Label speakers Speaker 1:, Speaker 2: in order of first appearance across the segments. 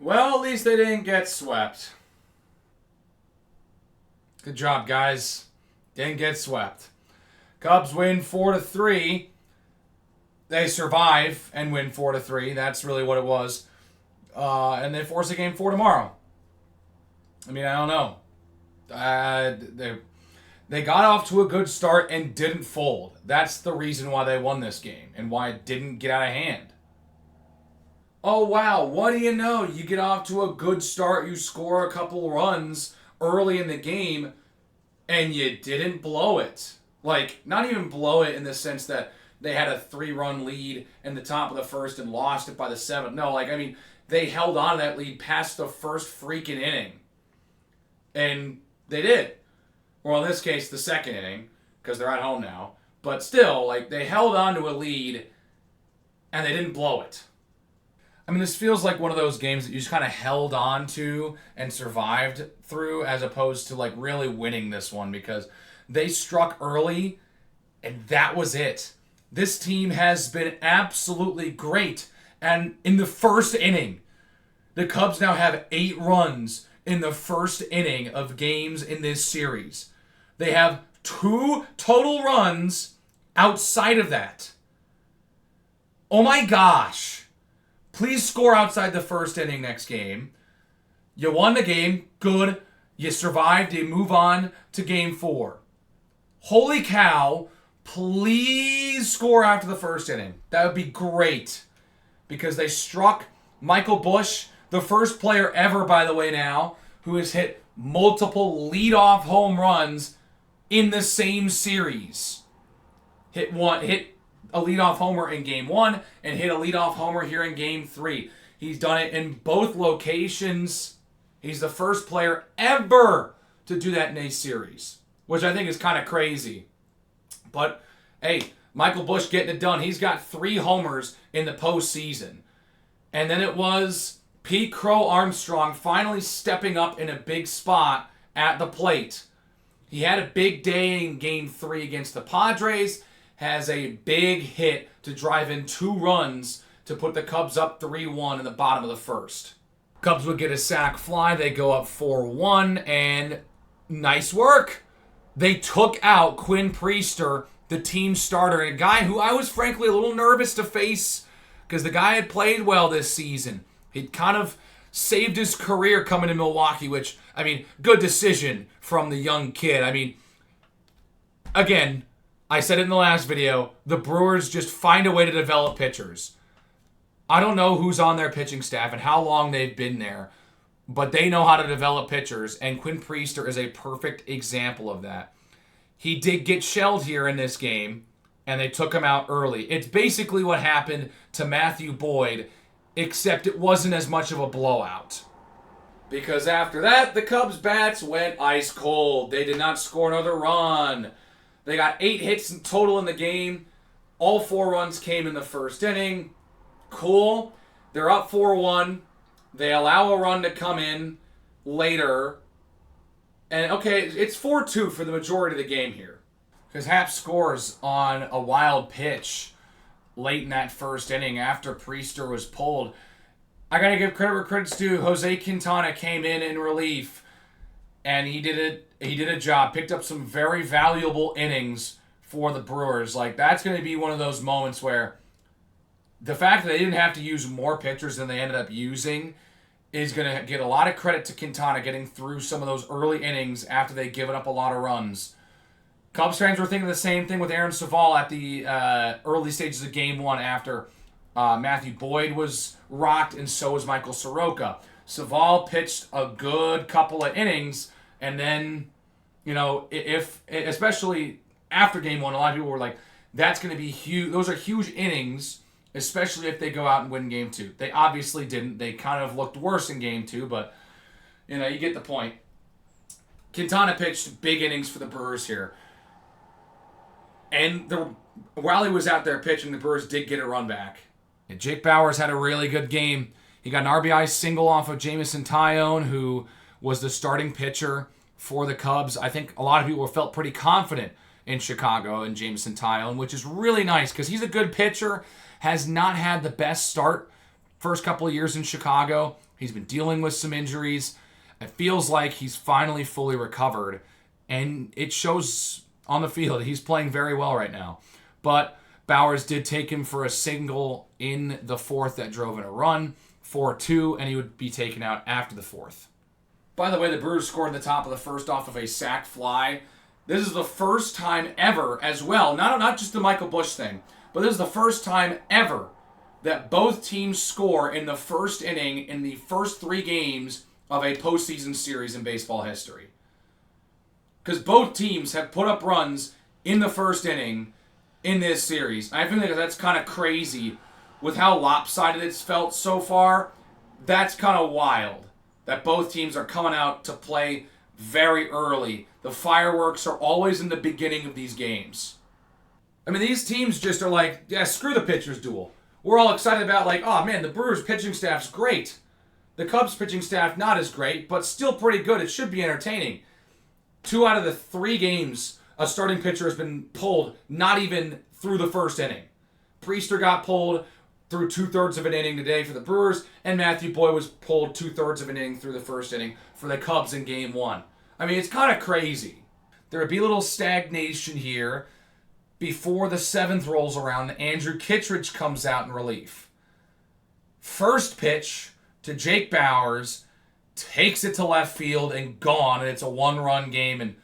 Speaker 1: Well, at least they didn't get swept. Good job, guys. Didn't get swept. Cubs win 4-3. They survive and win 4-3. That's really what it was. And they force a game 4 tomorrow. I mean, I don't know. They got off to a good start and didn't fold. That's the reason why they won this game and why it didn't get out of hand. Oh, wow. What do you know? You get off to a good start. You score a couple runs early in the game and you didn't blow it. Like, not even blow it in the sense that they had a 3-run lead in the top of the first and lost it by the 7th. No, they held on to that lead past the first freaking inning. And they did. Well, in this case, the second inning, because they're at home now. But still, they held on to a lead and they didn't blow it. I mean, this feels like one of those games that you just kind of held on to and survived through as opposed to, really winning this one because they struck early and that was it. This team has been absolutely great. And in the first inning, the Cubs now have 8 runs in the first inning of games in this series. They have 2 total runs outside of that. Oh my gosh. Please score outside the first inning next game. You won the game. Good. You survived. You move on to game 4. Holy cow. Please score after the first inning. That would be great. Because they struck Michael Busch, the first player ever, by the way, now, who has hit multiple leadoff home runs in the same series. Hit a leadoff homer in game 1 and hit a leadoff homer here in game 3. He's done it in both locations. He's the first player ever to do that in a series, which I think is kind of crazy. But, hey, Michael Busch getting it done. He's got 3 homers in the postseason. And then it was Pete Crow Armstrong finally stepping up in a big spot at the plate. He had a big day in game 3 against the Padres. Has a big hit to drive in 2 runs to put the Cubs up 3-1 in the bottom of the first. Cubs would get a sac fly. They go up 4-1, and nice work. They took out Quinn Priester, the team starter, a guy who I was frankly a little nervous to face because the guy had played well this season. He'd kind of saved his career coming to Milwaukee, which, good decision from the young kid. Again, I said it in the last video, the Brewers just find a way to develop pitchers. I don't know who's on their pitching staff and how long they've been there, but they know how to develop pitchers, and Quinn Priester is a perfect example of that. He did get shelled here in this game, and they took him out early. It's basically what happened to Matthew Boyd, except it wasn't as much of a blowout. Because after that, the Cubs' bats went ice cold. They did not score another run. They got 8 hits in total in the game. All 4 runs came in the first inning. Cool. They're up 4-1. They allow a run to come in later. And, okay, it's 4-2 for the majority of the game here. Because Happ scores on a wild pitch late in that first inning after Priester was pulled. I got to give credit where credit's due. Jose Quintana came in relief. And he did a job. Picked up some very valuable innings for the Brewers. That's going to be one of those moments where the fact that they didn't have to use more pitchers than they ended up using is going to get a lot of credit to Quintana getting through some of those early innings after they'd given up a lot of runs. Cubs fans were thinking the same thing with Aaron Savall at the early stages of Game 1 after Matthew Boyd was rocked and so was Michael Soroka. Savall pitched a good couple of innings, and then, especially after Game 1, a lot of people were like, that's going to be huge. Those are huge innings, especially if they go out and win Game 2. They obviously didn't. They kind of looked worse in Game 2, but, you get the point. Quintana pitched big innings for the Brewers here. And while he was out there pitching, the Brewers did get a run back. And Jake Bauers had a really good game. He got an RBI single off of Jameson Taillon, who was the starting pitcher for the Cubs. I think a lot of people felt pretty confident in Chicago and Jameson Taillon, which is really nice because he's a good pitcher, has not had the best start first couple of years in Chicago, He's been dealing with some injuries. It feels like he's finally fully recovered, and it shows on the field. He's playing very well right now. But Bowers did take him for a single in the fourth that drove in a run, 4-2, and he would be taken out after the fourth. By the way, the Brewers scored in the top of the first off of a sac fly. This is the first time ever as well, not just the Michael Busch thing, but this is the first time ever that both teams score in the first inning in the first 3 games of a postseason series in baseball history. Because both teams have put up runs in the first inning in this series. I think that's kind of crazy with how lopsided it's felt so far. That's kind of wild that both teams are coming out to play very early. The fireworks are always in the beginning of these games. I mean, these teams just are like, yeah, screw the pitchers duel. We're all excited about like, oh man, the Brewers pitching staff's great. The Cubs pitching staff not as great, but still pretty good. It should be entertaining. 2 out of the 3 games a starting pitcher has been pulled not even through the first inning. Priester got pulled through 2/3 of an inning today for the Brewers, and Matthew Boyd was pulled 2/3 of an inning through the first inning for the Cubs in Game 1. I mean, it's kind of crazy. There would be a little stagnation here before the 7th rolls around. Andrew Kittredge comes out in relief. First pitch to Jake Bowers, takes it to left field and gone, and it's a 1-run game, and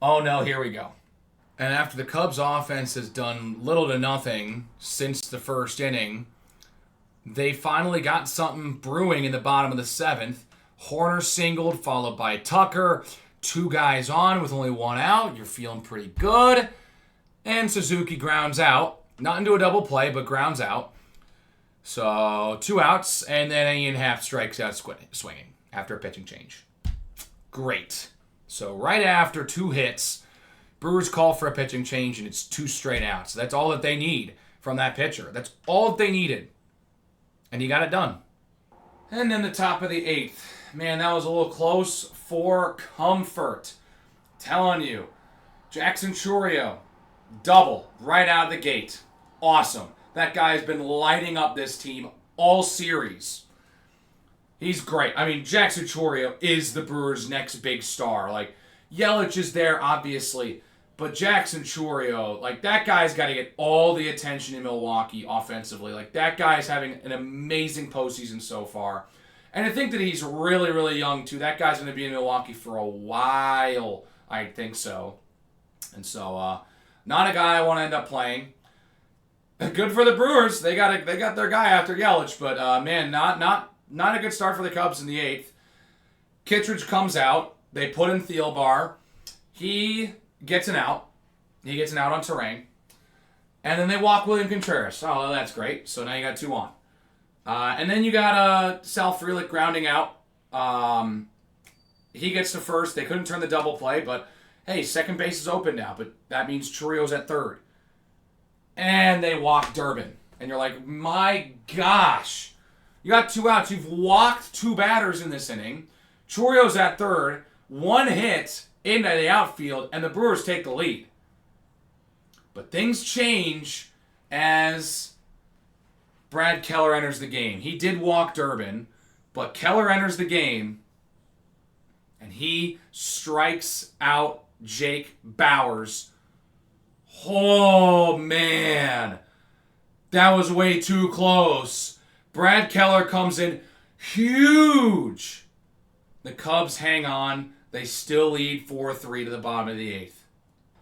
Speaker 1: oh no, here we go. And after the Cubs offense has done little to nothing since the first inning, they finally got something brewing in the bottom of the 7th. Horner singled, followed by Tucker. 2 guys on with only 1 out. You're feeling pretty good. And Suzuki grounds out. Not into a double play, but grounds out. So 2 outs, and then Ian Happ strikes out swinging after a pitching change. Great. So right after 2 hits, Brewers call for a pitching change, and it's 2 straight outs. That's all that they need from that pitcher. That's all that they needed. And he got it done. And then the top of the 8th. Man, that was a little close for comfort. Telling you. Jackson Chourio, double right out of the gate. Awesome. That guy has been lighting up this team all series. He's great. I mean, Jackson Chourio is the Brewers' next big star. Like, Yelich is there, obviously. But Jackson Chourio, like, that guy's got to get all the attention in Milwaukee offensively. Like, that guy's having an amazing postseason so far. And I think that he's really, really young, too. That guy's going to be in Milwaukee for a while. I think so. And so, not a guy I want to end up playing. Good for the Brewers. They got their guy after Yelich. But, man, not a good start for the Cubs in the 8th. Kittredge comes out. They put in Thielbar. He gets an out. He gets an out on Terrain. And then they walk William Contreras. Oh, that's great. So now you got 2 on. And then you got Sal Frelick grounding out. He gets to first. They couldn't turn the double play, but hey, second base is open now. But that means Chourio's at third. And they walk Durbin. And you're like, my gosh. You got 2 outs. You've walked 2 batters in this inning. Chourio's at third. 1 hit into the outfield, and the Brewers take the lead. But things change as Brad Keller enters the game. He did walk Durbin, but Keller enters the game, and he strikes out Jake Bowers. Oh, man. That was way too close. Brad Keller comes in huge. The Cubs hang on. They still lead 4-3 to the bottom of the 8th.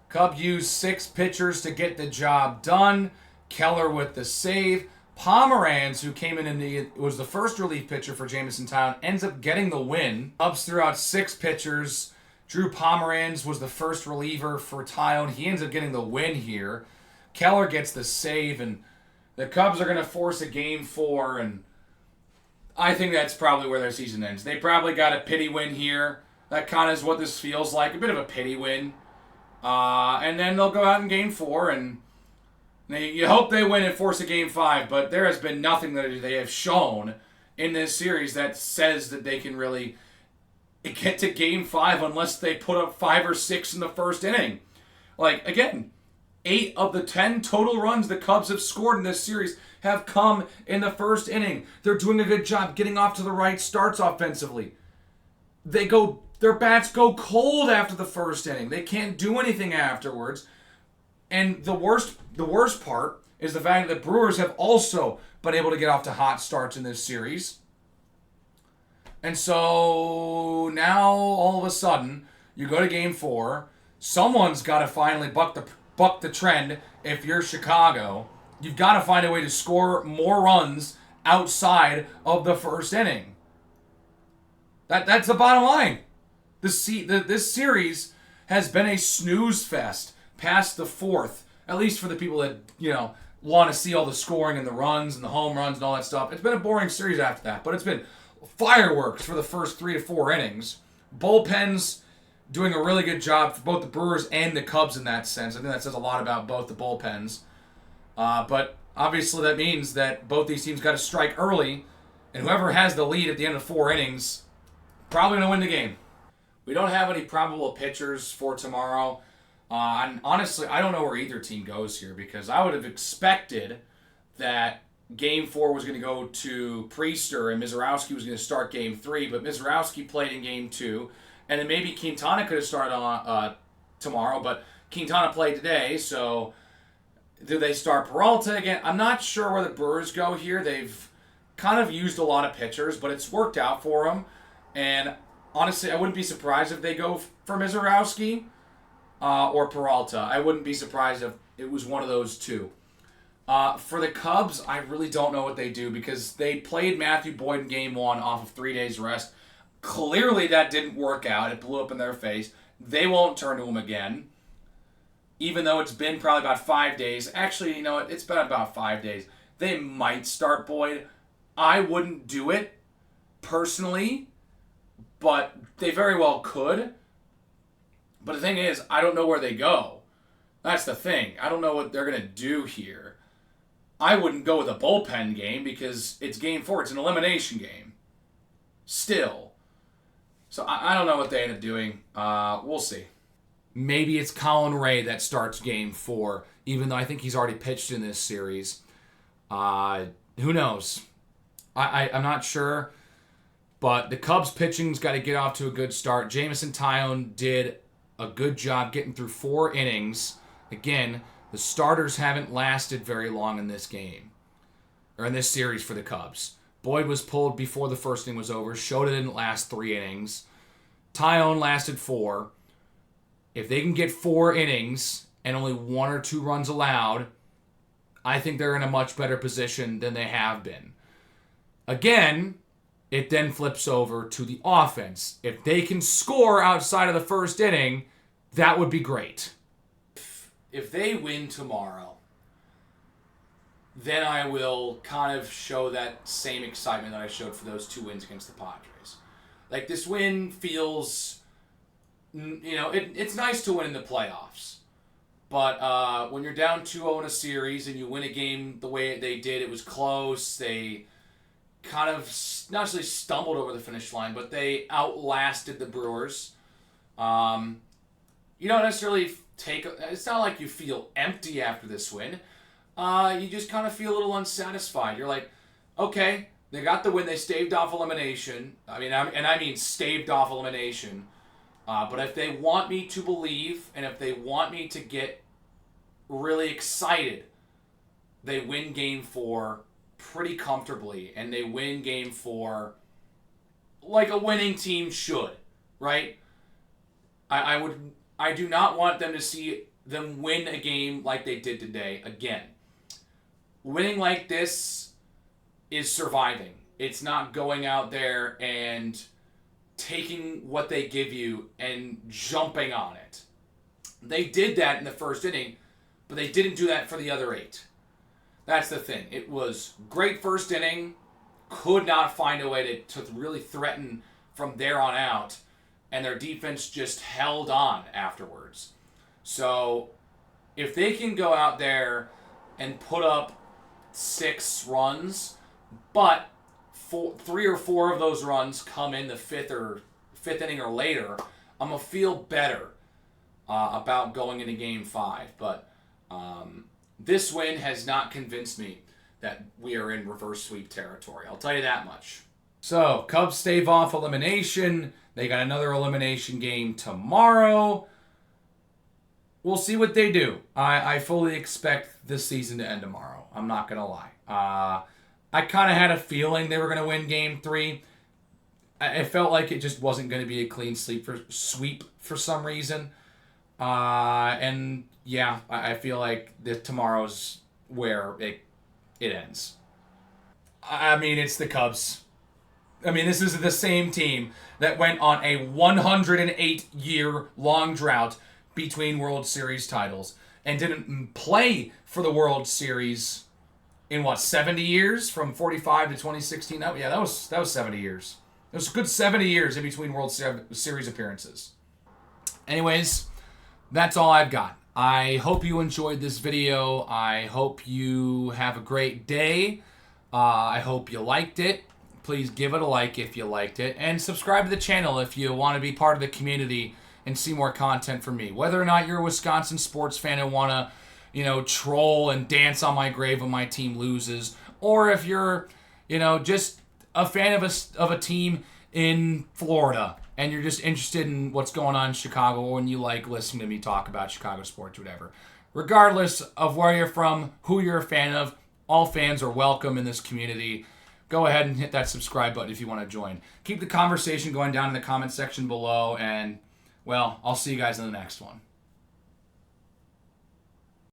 Speaker 1: Cubs used 6 pitchers to get the job done. Keller with the save. Pomeranz, who came in was the first relief pitcher for Jamison Tyone, ends up getting the win. Cubs threw out 6 pitchers. Drew Pomeranz was the first reliever for Tyone. He ends up getting the win here. Keller gets the save, and the Cubs are going to force a Game 4, and I think that's probably where their season ends. They probably got a pity win here. That kind of is what this feels like, a bit of a pity win. And then they'll go out in Game 4, and you hope they win and force a Game 5, but there has been nothing that they have shown in this series that says that they can really get to Game 5 unless they put up 5 or 6 in the first inning. Like, again, 8 of the 10 total runs the Cubs have scored in this series have come in the first inning. They're doing a good job getting off to the right starts offensively. Their bats go cold after the first inning. They can't do anything afterwards. And the worst part is the fact that the Brewers have also been able to get off to hot starts in this series. And so now all of a sudden you go to game 4. Someone's got to finally buck the trend. If you're Chicago, you've got to find a way to score more runs outside of the first inning. That's the bottom line. This series has been a snooze fest past the 4th, at least for the people that want to see all the scoring and the runs and the home runs and all that stuff. It's been a boring series after that, but it's been fireworks for the first 3 to 4 innings. Bullpens doing a really good job for both the Brewers and the Cubs in that sense. I think that says a lot about both the bullpens. But obviously that means that both these teams got to strike early, and whoever has the lead at the end of 4 innings probably going to win the game. We don't have any probable pitchers for tomorrow. And honestly, I don't know where either team goes here, because I would have expected that Game 4 was going to go to Priester and Mizorowski was going to start Game 3, but Mizorowski played in Game 2. And then maybe Quintana could have started on tomorrow, but Quintana played today, so do they start Peralta again? I'm not sure where the Brewers go here. They've kind of used a lot of pitchers, but it's worked out for them. And honestly, I wouldn't be surprised if they go for Mizorowski or Peralta. I wouldn't be surprised if it was one of those two. For the Cubs, I really don't know what they do, because they played Matthew Boyd in Game 1 off of 3 days rest. Clearly that didn't work out. It blew up in their face. They won't turn to him again, even though it's been probably about 5 days. Actually, you know what? It's been about 5 days. They might start Boyd. I wouldn't do it personally, but they very well could. But the thing is, I don't know where they go. That's the thing. I don't know what they're going to do here. I wouldn't go with a bullpen game because it's Game 4. It's an elimination game. Still. So I don't know what they end up doing. We'll see. Maybe it's Colin Ray that starts Game 4, even though I think he's already pitched in this series. Who knows? I'm not sure. But the Cubs pitching's got to get off to a good start. Jameson Taillon did a good job getting through 4 innings. Again, the starters haven't lasted very long in this game, or in this series for the Cubs. Boyd was pulled before the first inning was over. Shota didn't last 3 innings. Taillon lasted 4. If they can get 4 innings and only 1 or 2 runs allowed, I think they're in a much better position than they have been. Again, it then flips over to the offense. If they can score outside of the first inning, that would be great. If they win tomorrow, then I will kind of show that same excitement that I showed for those 2 wins against the Padres. Like, this win feels, it's nice to win in the playoffs. But when you're down 2-0 in a series and you win a game the way they did, it was close. They kind of not necessarily stumbled over the finish line, but they outlasted the Brewers. You don't necessarily it's not like you feel empty after this win. You just kind of feel a little unsatisfied. You're like, okay, they got the win. They staved off elimination. I mean staved off elimination. But if they want me to believe, and if they want me to get really excited, they win Game 4 pretty comfortably, and they win Game 4 like a winning team should, right? I do not want them to see them win a game like they did today again. Winning like this is surviving. It's not going out there and taking what they give you and jumping on it. They did that in the first inning, but they didn't do that for the other 8. That's the thing. It was great first inning, could not find a way to really threaten from there on out, and their defense just held on afterwards. So if they can go out there and put up 6 runs, but 3 or 4 of those runs come in the 5th inning or later, I'm going to feel better about going into Game 5. But This win has not convinced me that we are in reverse sweep territory. I'll tell you that much. So, Cubs stave off elimination. They got another elimination game tomorrow. We'll see what they do. I fully expect this season to end tomorrow. I'm not going to lie. I kind of had a feeling they were going to win Game 3. It felt like it just wasn't going to be a clean sweep for some reason. And yeah, I feel like tomorrow's where it ends. I mean, it's the Cubs. I mean, this is the same team that went on a 108-year long drought between World Series titles and didn't play for the World Series in 70 years, from 45 to 2016. That was 70 years. It was a good 70 years in between World Series appearances. Anyways, that's all I've got. I hope you enjoyed this video. I hope you have a great day. I hope you liked it. Please give it a like if you liked it. And subscribe to the channel if you want to be part of the community and see more content from me. Whether or not you're a Wisconsin sports fan and want to, troll and dance on my grave when my team loses. Or if you're, just a fan of a team in Florida and you're just interested in what's going on in Chicago, and you like listening to me talk about Chicago sports, whatever. Regardless of where you're from, who you're a fan of, all fans are welcome in this community. Go ahead and hit that subscribe button if you want to join. Keep the conversation going down in the comment section below, and, well, I'll see you guys in the next one.